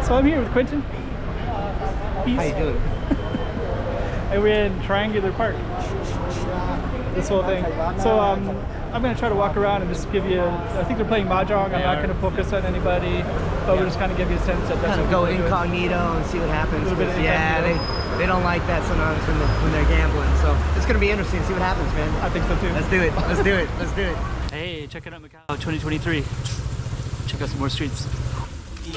So I'm here with Quentin. Peace. How you doing? And we're in Triangular Park. This whole thing. So I'm going to try to walk around and just give you, I think they're playing Mahjong. I'm not going to focus on anybody, but we'll just kind of give you a sense that that's kind of go incognito and see what happens. Yeah, they don't like that sometimes when they're gambling. So it's going to be interesting to see what happens, man. I think so too. Let's do it. Let's do it. Let's do it. Hey, check it out, Macau 2023. Check out some more streets. So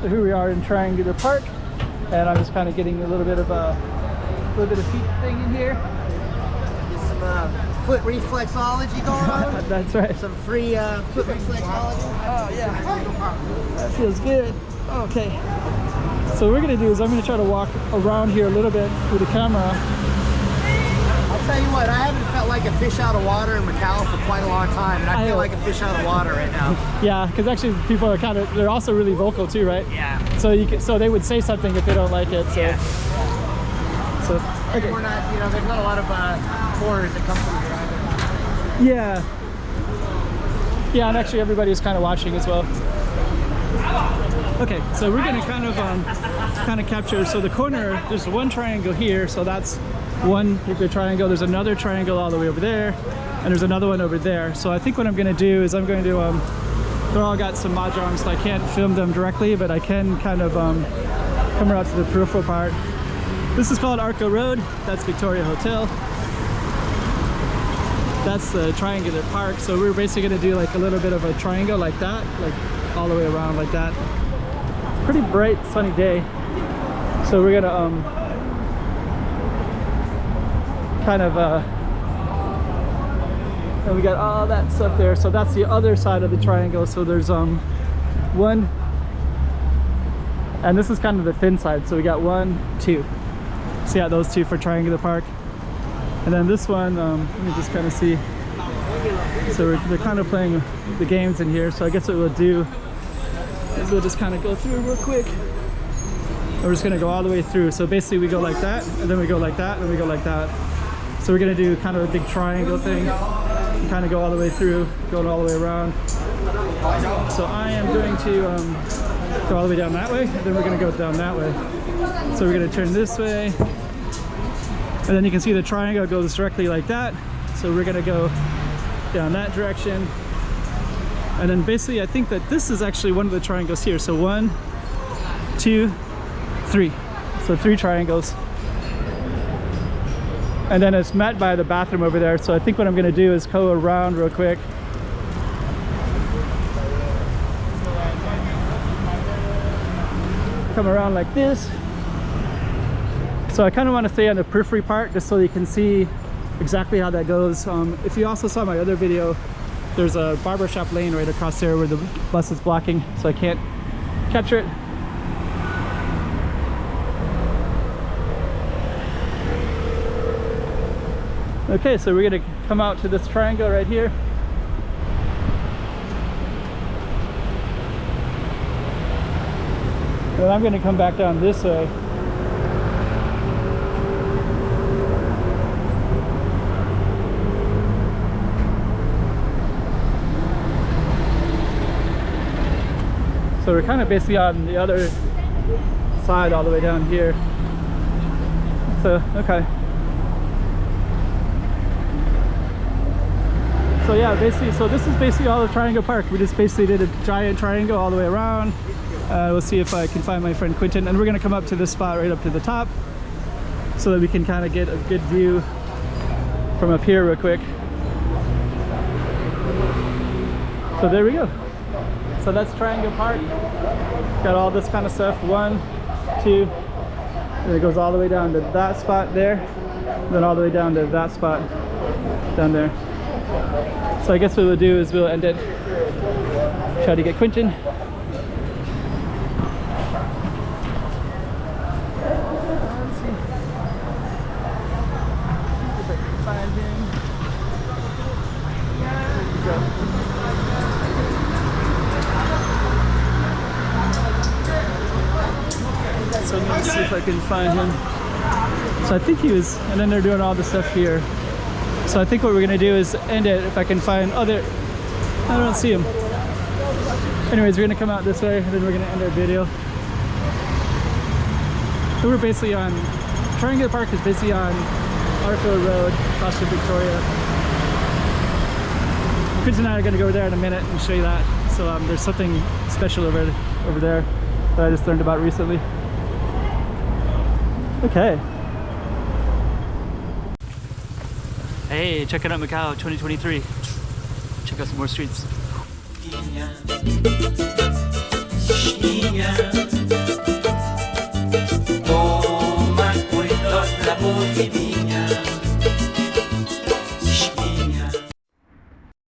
here we are in Triangular Park, and I'm just kind of getting a little bit of feet thing in here. Get some foot reflexology going on. That's right. Some free foot reflexology. Oh yeah, that feels good. Okay. So what we're gonna do is I'm gonna try to walk around here a little bit with the camera. I'll tell you what, I haven't felt like a fish out of water in Macau for quite a long time, and I feel like a fish out of water right now. Yeah, because actually people are they're also really vocal too, right? Yeah. So they would say something if they don't like it. So, yeah. So okay. We're not, there's not a lot of foreigners that come from here either. Yeah. Yeah, and actually everybody's kind of watching as well. Okay, so we're gonna kind of capture. So the corner, there's one triangle here, so that's one particular triangle. There's another triangle all the way over there, and there's another one over there. So I think what I'm gonna do is I'm going to they're all got some mahjong, so I can't film them directly, but I can kind of come around to the peripheral part. This is called Arco Road. That's Victoria Hotel. That's the Triangular Park. So we're basically gonna do like a little bit of a triangle like that, like all the way around like that. Pretty bright sunny day, so we're gonna and we got all that stuff there. So that's the other side of the triangle. So there's one, and this is kind of the thin side, so we got 1, 2. So yeah, those two for Triangular Park. And then this one, let me just kind of see. So they're kind of playing the games in here. So I guess what we'll do is we'll just kind of go through real quick. We're just gonna go all the way through. So basically we go like that, and then we go like that, and then we go like that. So we're gonna do kind of a big triangle thing, and kind of go all the way through, going all the way around. So I am going to go all the way down that way, and then we're gonna go down that way. So we're gonna turn this way, and then you can see the triangle goes directly like that. So we're gonna go down that direction. And then basically I think that this is actually one of the triangles here. So 1, 2, 3. So 3 triangles. And then it's met by the bathroom over there. So I think what I'm gonna do is go around real quick. Come around like this. So I kind of want to stay on the periphery part just so you can see exactly how that goes. If you also saw my other video, there's a barbershop lane right across there where the bus is blocking, so I can't capture it. Okay, so we're gonna come out to this triangle right here. And I'm gonna come back down this way. So we're kind of basically on the other side all the way down here. So, okay. So yeah, basically, so this is basically all the Triangle Park. We just basically did a giant triangle all the way around. We'll see if I can find my friend Quentin, and we're gonna come up to this spot right up to the top so that we can kind of get a good view from up here real quick. So there we go. So that's Triangle Park. Got all this kind of stuff. 1, 2, and it goes all the way down to that spot there, then all the way down to that spot down there. So I guess what we'll do is we'll end it, try to get Quentin. Let's see. If I can find him. There we go. So let's see. if I can find him. So I think he was, and then they're doing all the stuff here. So I think what we're gonna do is end it if I can find other, I don't see him. Anyways, we're gonna come out this way and then we're gonna end our video. So we're basically on, Triangular Park is basically on Arco Road, across from Victoria. Quentin and I are gonna go there in a minute and show you that. So there's something special over there that I just learned about recently. Okay. Hey, checking out Macau 2023. Check out some more streets. Toma cuidado la